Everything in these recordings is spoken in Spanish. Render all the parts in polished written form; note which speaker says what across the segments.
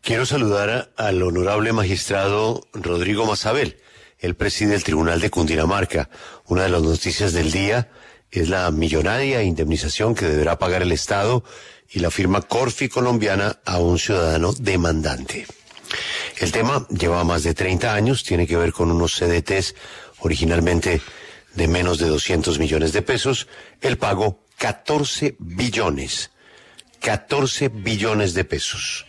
Speaker 1: Quiero saludar al honorable magistrado Rodrigo Mazabel. Él preside el Tribunal de Cundinamarca. Una de las noticias del día es la millonaria indemnización que deberá pagar el Estado y la firma Corfi colombiana a un ciudadano demandante. El tema lleva más de 30 años, tiene que ver con unos CDTs originalmente de menos de 200 millones de pesos, el pago 14 billones de pesos.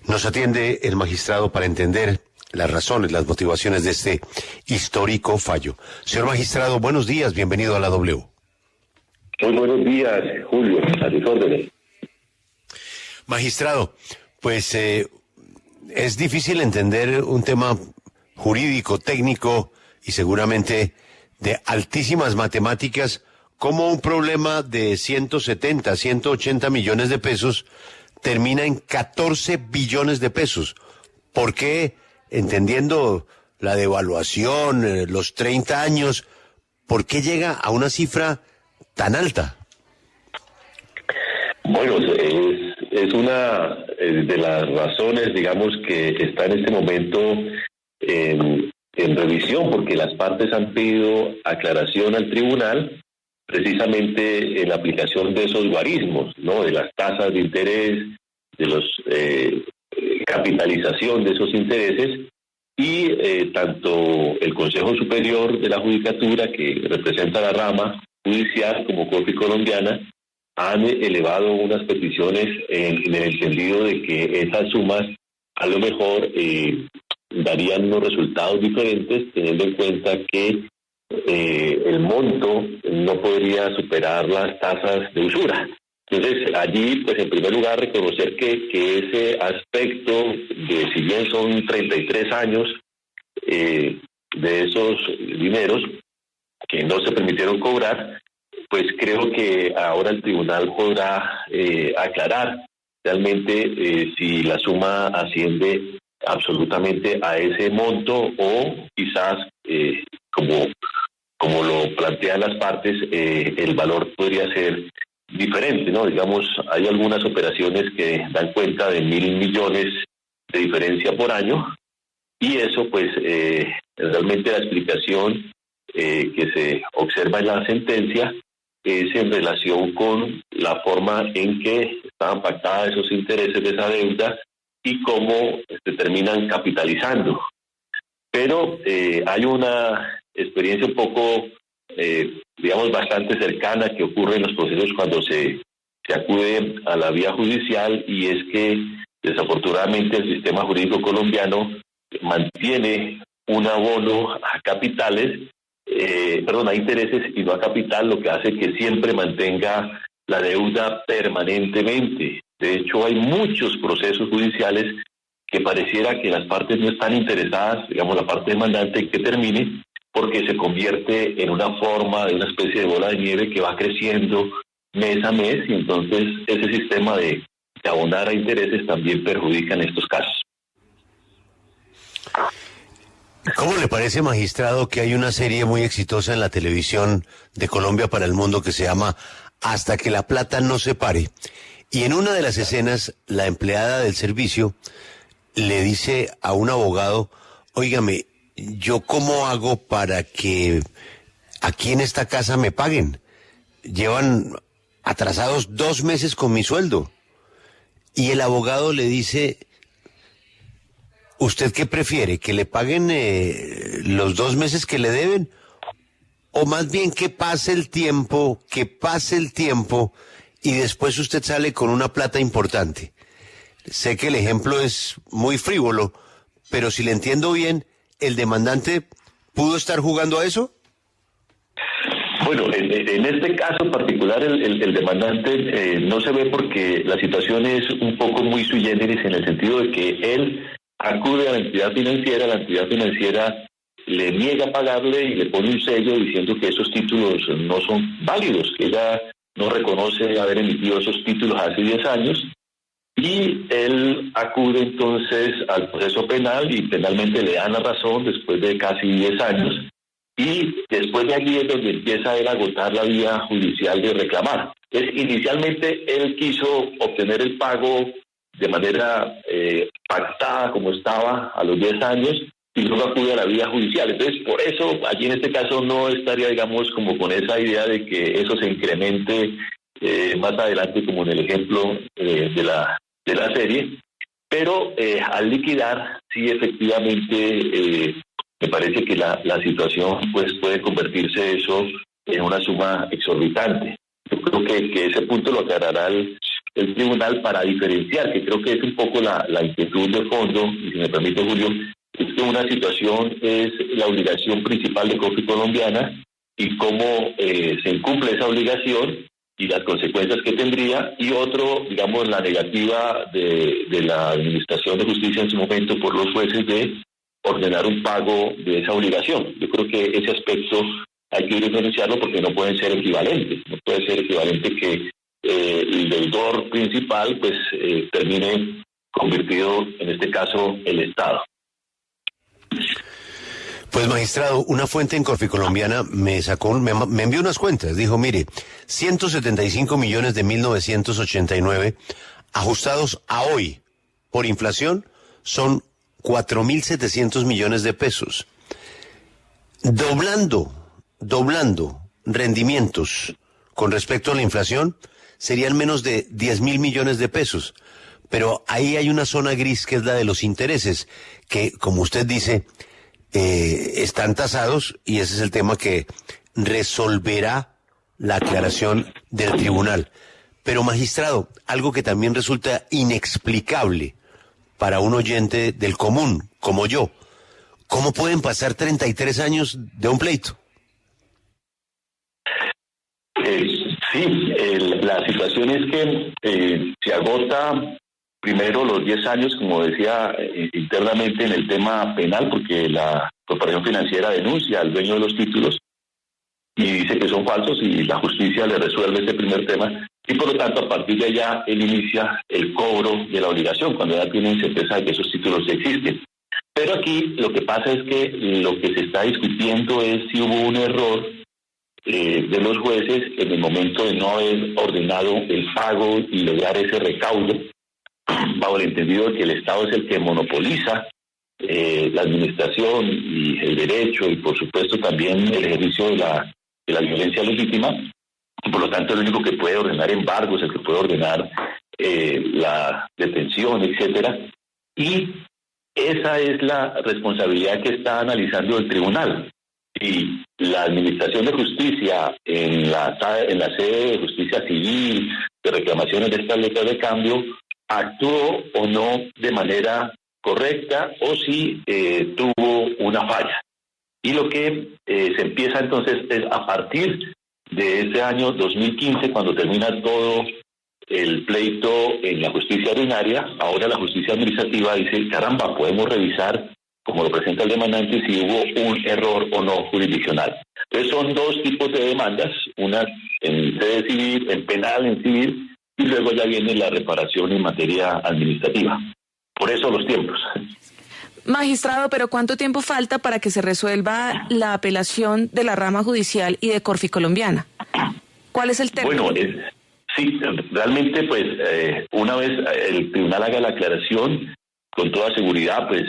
Speaker 1: Nos atiende el magistrado para entender las razones, las motivaciones de este histórico fallo. Señor magistrado, buenos días, bienvenido a la W.
Speaker 2: Muy buenos días, Julio, a sus órdenes.
Speaker 1: Magistrado, pues es difícil entender un tema jurídico, técnico y seguramente de altísimas matemáticas, como un problema de 170, 180 millones de pesos termina en 14 billones de pesos. ¿Por qué, entendiendo la devaluación, los 30 años, por qué llega a una cifra tan alta?
Speaker 2: Bueno, es una de las razones, digamos, que está en este momento en revisión, porque las partes han pedido aclaración al tribunal precisamente en la aplicación de esos guarismos, ¿no? De las tasas de interés, de los capitalización de esos intereses, y tanto el Consejo Superior de la Judicatura, que representa la rama judicial, como Corfi colombiana, han elevado unas peticiones en el sentido de que esas sumas a lo mejor darían unos resultados diferentes, teniendo en cuenta que el monto no podría superar las tasas de usura. Entonces, allí, pues en primer lugar, reconocer que ese aspecto de, si bien son 33 años de esos dineros que no se permitieron cobrar, pues creo que ahora el tribunal podrá aclarar realmente si la suma asciende absolutamente a ese monto o quizás, como lo plantean las partes, el valor podría ser diferente, ¿no? Digamos, hay algunas operaciones que dan cuenta de 1.000 millones de diferencia por año, y eso pues realmente la explicación que se observa en la sentencia es en relación con la forma en que estaban pactados esos intereses de esa deuda y cómo se terminan capitalizando. Pero hay una experiencia un poco, digamos, bastante cercana que ocurre en los procesos cuando se acude a la vía judicial, y es que desafortunadamente el sistema jurídico colombiano mantiene un abono a capitales, a intereses y no a capital, lo que hace que siempre mantenga la deuda permanentemente. De hecho, hay muchos procesos judiciales que pareciera que las partes no están interesadas, digamos, la parte demandante, en que termine, porque se convierte en una forma de una especie de bola de nieve que va creciendo mes a mes, y entonces ese sistema de abonar a intereses también perjudica en estos casos.
Speaker 1: ¿Cómo le parece, magistrado, que hay una serie muy exitosa en la televisión de Colombia para el mundo que se llama Hasta que la plata no se pare? Y en una de las escenas, la empleada del servicio le dice a un abogado: óigame, ¿yo cómo hago para que aquí en esta casa me paguen? Llevan atrasados 2 meses con mi sueldo. Y el abogado le dice: ¿usted qué prefiere? ¿Que le paguen los 2 meses que le deben? O más bien que pase el tiempo y después usted sale con una plata importante. Sé que el ejemplo es muy frívolo, pero si le entiendo bien, ¿el demandante pudo estar jugando a eso?
Speaker 2: Bueno, en este caso particular el demandante no se ve, porque la situación es un poco muy sui generis, en el sentido de que él acude a la entidad financiera le niega pagarle y le pone un sello diciendo que esos títulos no son válidos, que ella no reconoce haber emitido esos títulos hace 10 años, y él acude entonces al proceso penal y penalmente le dan la razón después de casi 10 años, y después de allí es donde empieza él a agotar la vía judicial de reclamar. Inicialmente él quiso obtener el pago de manera pactada como estaba a los 10 años y luego acude a la vía judicial. Entonces, por eso, allí en este caso no estaría, digamos, como con esa idea de que eso se incremente más adelante, como en el ejemplo de la serie. Pero al liquidar, sí, efectivamente, me parece que la situación pues puede convertirse eso en una suma exorbitante. Yo creo que ese punto lo aclarará el tribunal para diferenciar, que creo que es un poco la inquietud de fondo, y si me permite, Julio, es que una situación es la obligación principal de Corfi Colombiana y cómo se incumple esa obligación y las consecuencias que tendría, y otro, digamos, la negativa de la Administración de Justicia en su momento por los jueces de ordenar un pago de esa obligación. Yo creo que ese aspecto hay que diferenciarlo porque no pueden ser equivalentes. No puede ser equivalente que el deudor principal pues termine convertido, en este caso, el Estado.
Speaker 1: Pues, magistrado, una fuente en Corfi Colombiana me envió unas cuentas. Dijo, mire, 175 millones de 1989 ajustados a hoy por inflación son 4.700 millones de pesos. Doblando rendimientos con respecto a la inflación, serían menos de 10.000 millones de pesos. Pero ahí hay una zona gris que es la de los intereses, que, como usted dice, están tasados, y ese es el tema que resolverá la aclaración del tribunal. Pero, magistrado, algo que también resulta inexplicable para un oyente del común, como yo, ¿cómo pueden pasar 33 años de un pleito?
Speaker 2: Sí, la situación es que se agota primero los 10 años, como decía, internamente en el tema penal, porque la Corporación Financiera denuncia al dueño de los títulos y dice que son falsos, y la justicia le resuelve ese primer tema, y por lo tanto a partir de allá él inicia el cobro de la obligación, cuando ya tienen certeza de que esos títulos existen. Pero aquí lo que pasa es que lo que se está discutiendo es si hubo un error de los jueces en el momento de no haber ordenado el pago y lograr ese recaudo, bajo el entendido de que el Estado es el que monopoliza la administración y el derecho, y por supuesto también el ejercicio de la violencia legítima. Por lo tanto, el único que puede ordenar embargos, el que puede ordenar la detención, etcétera. Y esa es la responsabilidad que está analizando el tribunal. Y la Administración de Justicia, en la sede de justicia civil, de reclamaciones de estas letras de cambio, actuó o no de manera correcta, o si tuvo una falla. Y lo que se empieza entonces es a partir de ese año 2015, cuando termina todo el pleito en la justicia ordinaria, ahora la justicia administrativa dice, caramba, podemos revisar, como lo presenta el demandante, si hubo un error o no jurisdiccional. Entonces son dos tipos de demandas, una en sede civil, en penal, en civil, y luego ya viene la reparación en materia administrativa. Por eso los tiempos.
Speaker 3: Magistrado, pero ¿cuánto tiempo falta para que se resuelva la apelación de la rama judicial y de Corfi Colombiana? ¿Cuál es el término?
Speaker 2: Bueno, sí, realmente, pues, una vez el tribunal haga la aclaración, con toda seguridad, pues,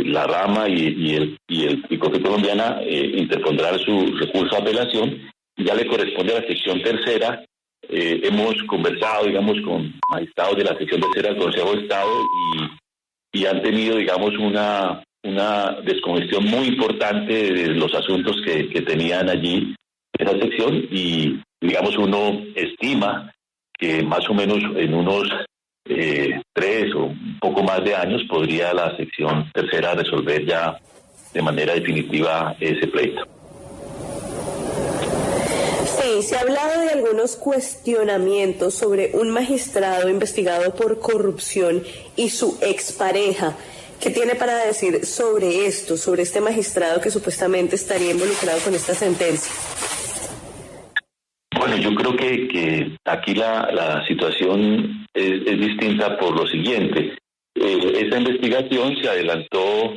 Speaker 2: la rama y Corfi Colombiana interpondrán su recurso de apelación, y ya le corresponde a la sección tercera. Hemos conversado, digamos, con magistrados de la sección tercera del Consejo de Estado, y han tenido, digamos, una descongestión muy importante de los asuntos que tenían allí en esa sección, y, digamos, uno estima que más o menos en unos 3 o un poco más de años podría la sección tercera resolver ya de manera definitiva ese pleito.
Speaker 4: Sí, se ha hablado de algunos cuestionamientos sobre un magistrado investigado por corrupción y su expareja. ¿Qué tiene para decir sobre esto, sobre este magistrado que supuestamente estaría involucrado con esta sentencia?
Speaker 2: Bueno, yo creo que aquí la situación es distinta por lo siguiente. Esa investigación se adelantó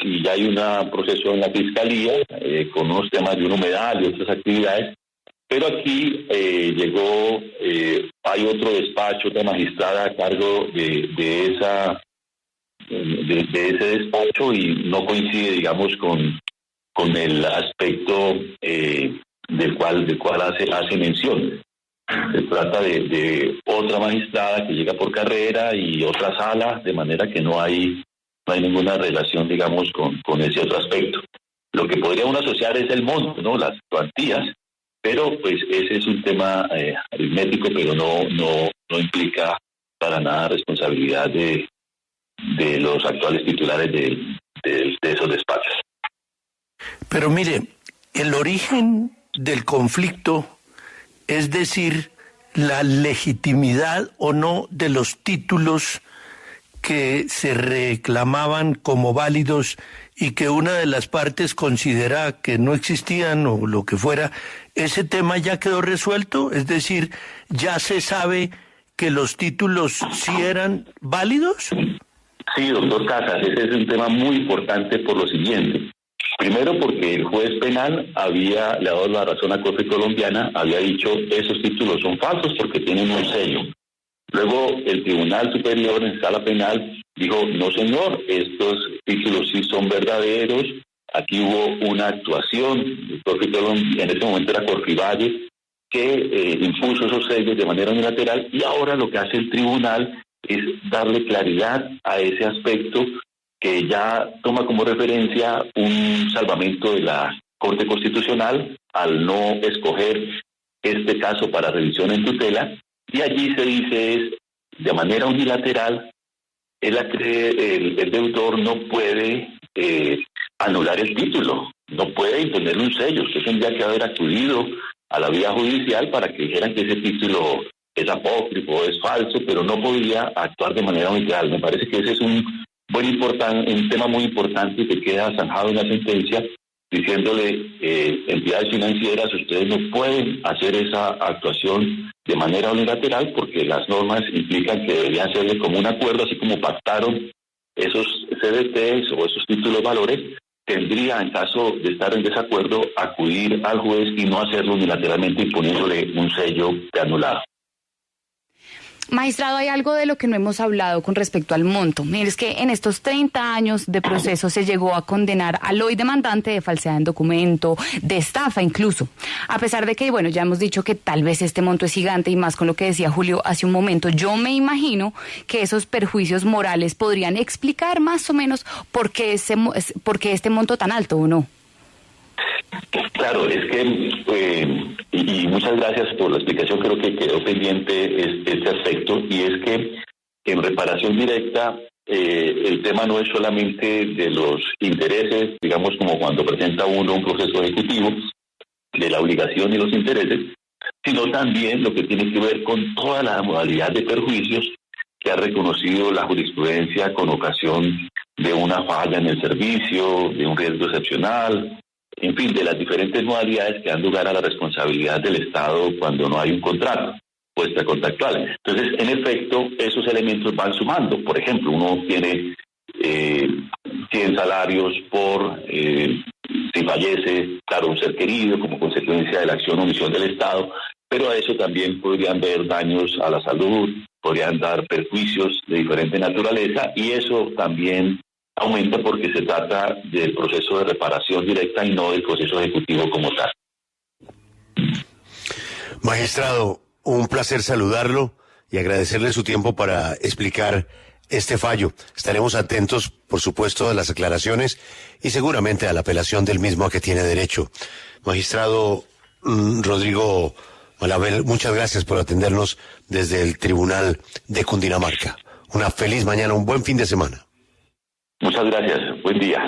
Speaker 2: y ya hay un proceso en la Fiscalía con unos temas de un humedal y otras actividades. Pero aquí llegó, hay otro despacho, otra magistrada a cargo de ese despacho y no coincide, digamos, con el aspecto del cual hace mención. Se trata de otra magistrada que llega por carrera y otra sala, de manera que no hay ninguna relación, digamos, con ese otro aspecto. Lo que podría uno asociar es el monto, ¿no? Las cuantías, pero pues ese es un tema aritmético, pero no implica para nada responsabilidad de los actuales titulares de esos despachos.
Speaker 5: Pero mire, el origen del conflicto, es decir, la legitimidad o no de los títulos que se reclamaban como válidos y que una de las partes considera que no existían o lo que fuera, ¿ese tema ya quedó resuelto? Es decir, ¿ya se sabe que los títulos sí eran válidos?
Speaker 2: Sí, doctor Casas, ese es un tema muy importante por lo siguiente. Primero porque el juez penal le ha dado la razón a Corte Colombiana, había dicho esos títulos son falsos porque tienen un sello. Luego el Tribunal Superior en Sala Penal dijo, no señor, estos títulos sí son verdaderos. Aquí hubo una actuación, en ese momento era Corfivalle, que impuso esos sellos de manera unilateral y ahora lo que hace el tribunal es darle claridad a ese aspecto que ya toma como referencia un salvamento de la Corte Constitucional al no escoger este caso para revisión en tutela, y allí se dice de manera unilateral, el deudor no puede anular el título, no puede imponerle un sello. Usted tendría que haber acudido a la vía judicial para que dijeran que ese título es apócrifo, es falso, pero no podría actuar de manera unilateral. Me parece que ese es un tema muy importante que queda zanjado en la sentencia, diciéndole entidades financieras, ustedes no pueden hacer esa actuación de manera unilateral porque las normas implican que deberían hacerle como un acuerdo, así como pactaron esos CDTs o esos títulos valores, tendría, en caso de estar en desacuerdo, acudir al juez y no hacerlo unilateralmente imponiéndole un sello de anulado.
Speaker 6: Magistrado, hay algo de lo que no hemos hablado con respecto al monto. Mire, es que en estos 30 años de proceso se llegó a condenar al hoy demandante de falsedad en documento, de estafa incluso. A pesar de que, bueno, ya hemos dicho que tal vez este monto es gigante y más con lo que decía Julio hace un momento, yo me imagino que esos perjuicios morales podrían explicar más o menos por qué este monto tan alto, ¿o no?
Speaker 2: Claro, es que, y muchas gracias por la explicación, creo que quedó pendiente este aspecto, y es que en reparación directa el tema no es solamente de los intereses, digamos como cuando presenta uno un proceso ejecutivo, de la obligación y los intereses, sino también lo que tiene que ver con toda la modalidad de perjuicios que ha reconocido la jurisprudencia con ocasión de una falla en el servicio, de un riesgo excepcional, en fin, de las diferentes modalidades que dan lugar a la responsabilidad del Estado cuando no hay un contrato o extracontractual. Entonces, en efecto, esos elementos van sumando. Por ejemplo, uno tiene 100 salarios por si fallece, claro, un ser querido como consecuencia de la acción o omisión del Estado, pero a eso también podrían haber daños a la salud, podrían dar perjuicios de diferente naturaleza, y eso también aumenta porque se trata del proceso de reparación directa y no del proceso ejecutivo como tal.
Speaker 1: Magistrado, un placer saludarlo y agradecerle su tiempo para explicar este fallo. Estaremos atentos, por supuesto, a las aclaraciones y seguramente a la apelación del mismo a que tiene derecho. Magistrado Rodrigo Malabel, muchas gracias por atendernos desde el Tribunal de Cundinamarca. Una feliz mañana, un buen fin de semana.
Speaker 2: Muchas gracias. Buen día.